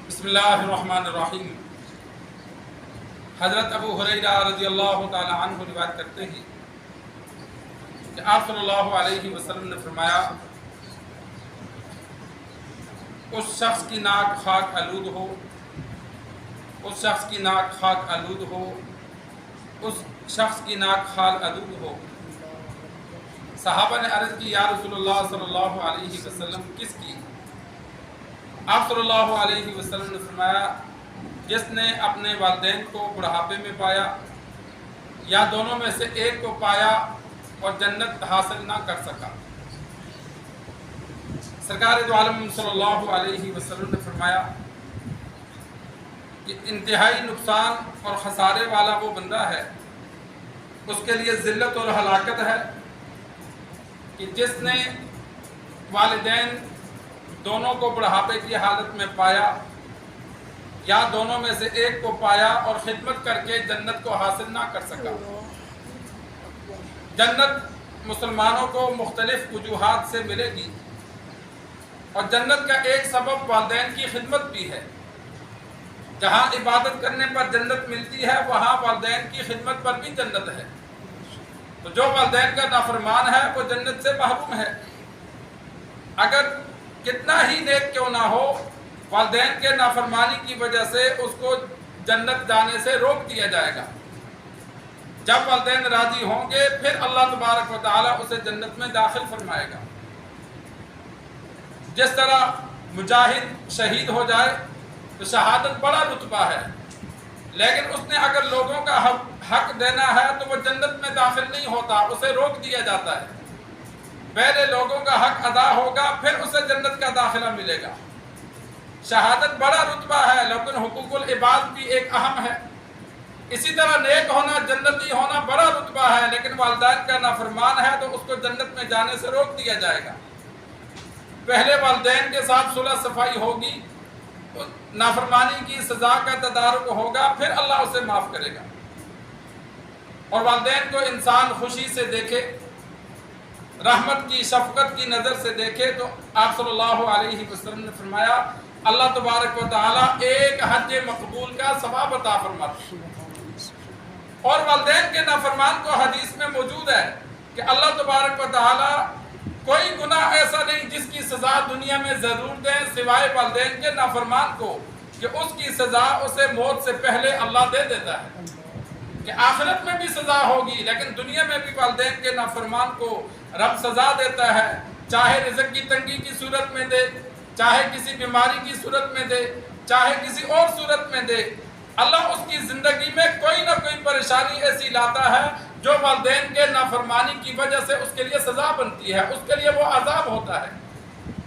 بسم اللہ الرحمن الرحیم۔ حضرت ابو ہریرہ رضی اللہ تعالی عنہ روایت کرتے ہیں کہ آپ صلی اللہ علیہ وسلم نے فرمایا، اس شخص کی ناک خاک آلود ہو، اس شخص کی ناک خاک آلود ہو، اس شخص کی ناک خال آلود ہو۔ صحابہ نے عرض کی، یا رسول اللہ صلی اللہ علیہ وسلم کس کی؟ آپ صلی اللہ علیہ وسلم نے فرمایا، جس نے اپنے والدین کو بڑھاپے میں پایا یا دونوں میں سے ایک کو پایا اور جنت حاصل نہ کر سکا۔ سرکار دو عالم صلی اللہ علیہ وسلم نے فرمایا کہ انتہائی نقصان اور خسارے والا وہ بندہ ہے، اس کے لیے ذلت اور ہلاکت ہے کہ جس نے والدین دونوں کو بڑھاپے کی حالت میں پایا یا دونوں میں سے ایک کو پایا اور خدمت کر کے جنت کو حاصل نہ کر سکا۔ جنت مسلمانوں کو مختلف وجوہات سے ملے گی اور جنت کا ایک سبب والدین کی خدمت بھی ہے۔ جہاں عبادت کرنے پر جنت ملتی ہے، وہاں والدین کی خدمت پر بھی جنت ہے۔ تو جو والدین کا نافرمان ہے وہ جنت سے محروم ہے۔ اگر کتنا ہی نیک کیوں نہ ہو، والدین کے نافرمانی کی وجہ سے اس کو جنت جانے سے روک دیا جائے گا۔ جب والدین راضی ہوں گے پھر اللہ تبارک و تعالی اسے جنت میں داخل فرمائے گا۔ جس طرح مجاہد شہید ہو جائے تو شہادت بڑا رتبہ ہے، لیکن اس نے اگر لوگوں کا حق دینا ہے تو وہ جنت میں داخل نہیں ہوتا، اسے روک دیا جاتا ہے۔ پہلے لوگوں کا حق ادا ہوگا پھر اسے جنت کا داخلہ ملے گا۔ شہادت بڑا رتبہ ہے، لیکن حقوق العباد بھی ایک اہم ہے۔ اسی طرح نیک ہونا، جنتی ہونا بڑا رتبہ ہے، لیکن والدین کا نافرمان ہے تو اس کو جنت میں جانے سے روک دیا جائے گا۔ پہلے والدین کے ساتھ صلح صفائی ہوگی، نافرمانی کی سزا کا تدارک ہوگا، پھر اللہ اسے معاف کرے گا۔ اور والدین کو انسان خوشی سے دیکھے، رحمت کی شفقت کی نظر سے دیکھے، تو آپ صلی اللہ علیہ وسلم نے فرمایا اللہ تبارک و تعالی ایک حج مقبول کا ثواب عطا فرماتے ہیں۔ اور والدین کے نافرمان کو حدیث میں موجود ہے کہ اللہ تبارک و تعالی کوئی گناہ ایسا نہیں جس کی سزا دنیا میں ضرور دیں سوائے والدین کے نافرمان کو، کہ اس کی سزا اسے موت سے پہلے اللہ دے دیتا ہے، کہ آخرت میں بھی سزا ہوگی لیکن دنیا میں بھی والدین کے نافرمان کو رب سزا دیتا ہے، چاہے رزق کی تنگی کی صورت میں دے، چاہے کسی بیماری کی صورت میں دے، چاہے کسی اور صورت میں دے۔ اللہ اس کی زندگی میں کوئی نہ کوئی پریشانی ایسی لاتا ہے جو والدین کے نافرمانی کی وجہ سے اس کے لیے سزا بنتی ہے، اس کے لیے وہ عذاب ہوتا ہے۔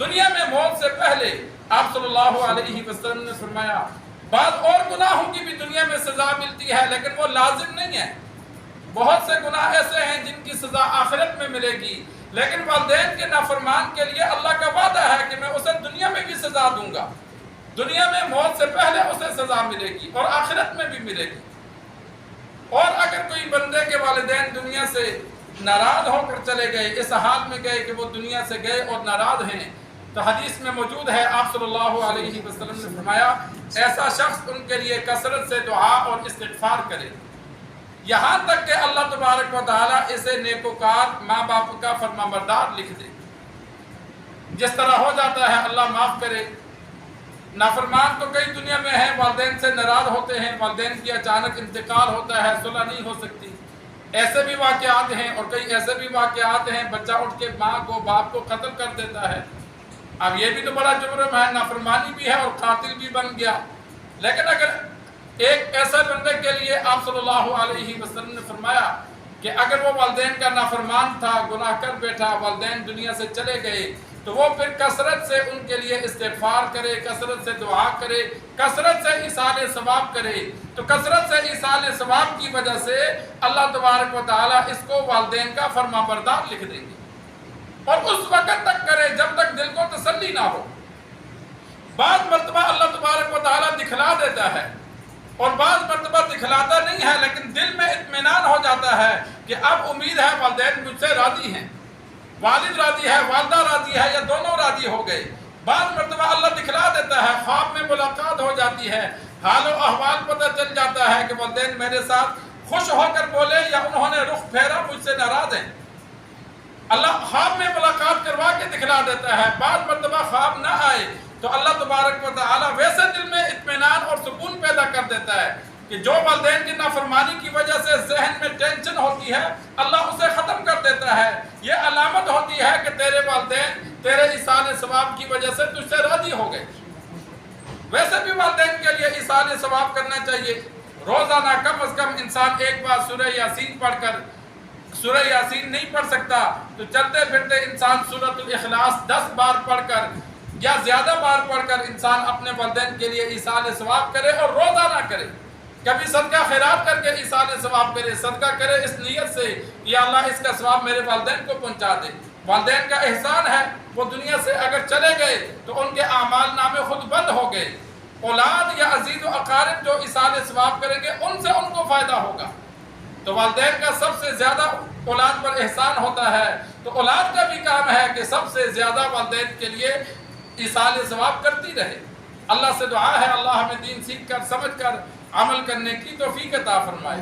دنیا میں موت سے پہلے آپ صلی اللہ علیہ وسلم نے فرمایا بعض اور گناہوں کی بھی دنیا میں سزا ملتی ہے لیکن وہ لازم نہیں ہے۔ بہت سے گناہ ایسے ہیں جن کی سزا آخرت میں ملے گی، لیکن والدین کے نافرمان کے لیے اللہ کا وعدہ ہے کہ میں اسے دنیا میں بھی سزا دوں گا۔ دنیا میں موت سے پہلے اسے سزا ملے گی اور آخرت میں بھی ملے گی۔ اور اگر کوئی بندے کے والدین دنیا سے ناراض ہو کر چلے گئے، اس حال میں گئے کہ وہ دنیا سے گئے اور ناراض ہیں، تو حدیث میں موجود ہے آپ صلی اللہ علیہ وسلم نے فرمایا ایسا شخص ان کے لیے کثرت سے دعا اور استغفار کرے، یہاں تک کہ اللہ تبارک و تعالیٰ اسے نیکوکار ماں باپ کا فرمانبردار لکھ دے۔ جس طرح ہو جاتا ہے اللہ معاف کرے۔ نافرمان تو کئی دنیا میں ہیں، والدین سے ناراض ہوتے ہیں، والدین کی اچانک انتقال ہوتا ہے، صلح نہیں ہو سکتی، ایسے بھی واقعات ہیں۔ اور کئی ایسے بھی واقعات ہیں بچہ اٹھ کے ماں کو باپ کو قتل کر دیتا ہے۔ اب یہ بھی تو بڑا جرم ہے، نافرمانی بھی ہے اور قاتل بھی بن گیا۔ لیکن اگر ایک ایسے بندے کے لیے آپ صلی اللہ علیہ وسلم نے فرمایا کہ اگر وہ والدین کا نافرمان تھا، گناہ کر بیٹھا، والدین دنیا سے چلے گئے، تو وہ پھر کثرت سے ان کے لیے استغفار کرے، کثرت سے دعا کرے، کثرت سے ایصال ثواب کرے، تو کثرت سے ایصال ثواب کی وجہ سے اللہ تبارک و تعالیٰ اس کو والدین کا فرمانبردار لکھ دیں گے۔ اور اس وقت تک کرے جب تک دل کو تسلی نہ ہو۔ بعض مرتبہ اللہ تبارک و تعالیٰ دکھلا دیتا ہے اور بعض مرتبہ دکھلاتا نہیں ہے، لیکن دل میں اطمینان ہو جاتا ہے کہ اب امید ہے والدین مجھ سے راضی ہیں، والد راضی ہے، والدہ راضی ہے، یا دونوں راضی ہو گئے۔ بعض مرتبہ اللہ دکھلا دیتا ہے، خواب میں ملاقات ہو جاتی ہے، حال و احوال پتہ چل جاتا ہے کہ والدین میرے ساتھ خوش ہو کر بولے یا انہوں نے رخ پھیرا مجھ سے ناراض ہیں۔ اللہ خواب میں ملاقات کروا کے دکھلا دیتا ہے۔ بعض مرتبہ خواب نہ آئے تو اللہ تبارک و تعالی ویسے دل میں اطمینان اور سکون پیدا کر دیتا ہے کہ جو والدین کی نافرمانی کی وجہ سے ذہن میں ٹینشن ہوتی ہے اللہ اسے ختم کر دیتا ہے۔ یہ علامت ہوتی ہے کہ تیرے والدین تیرے ایصال ثواب کی وجہ سے تجھ سے راضی ہو گئے۔ ویسے بھی والدین کے لیے ایصال ثواب کرنا چاہیے۔ روزانہ کم از کم انسان ایک بار سورہ یاسین پڑھ کر، سورہ یاسین نہیں پڑھ سکتا تو چلتے پھرتے انسان سورۃ الاخلاص 10 بار پڑھ کر یا زیادہ بار پڑھ کر انسان اپنے والدین کے لیے ایصال ثواب کرے اور روزانہ کرے۔ کبھی صدقہ خیرات کر کے ایصال ثواب کرے، صدقہ کرے اس نیت سے یا اللہ اس کا ثواب میرے والدین کو پہنچا دے۔ والدین کا احسان ہے وہ دنیا سے اگر چلے گئے تو ان کے اعمال نامے خود بند ہو گئے۔ اولاد یا عزیز و اقارب جو ایصال ثواب کریں گے ان سے ان کو فائدہ ہوگا۔ تو والدین کا سب سے زیادہ اولاد پر احسان ہوتا ہے، تو اولاد کا بھی کام ہے کہ سب سے زیادہ والدین کے لیے ایصال ثواب کرتی رہے۔ اللہ سے دعا ہے اللہ ہمیں دین سیکھ کر سمجھ کر عمل کرنے کی توفیق عطا فرمائے۔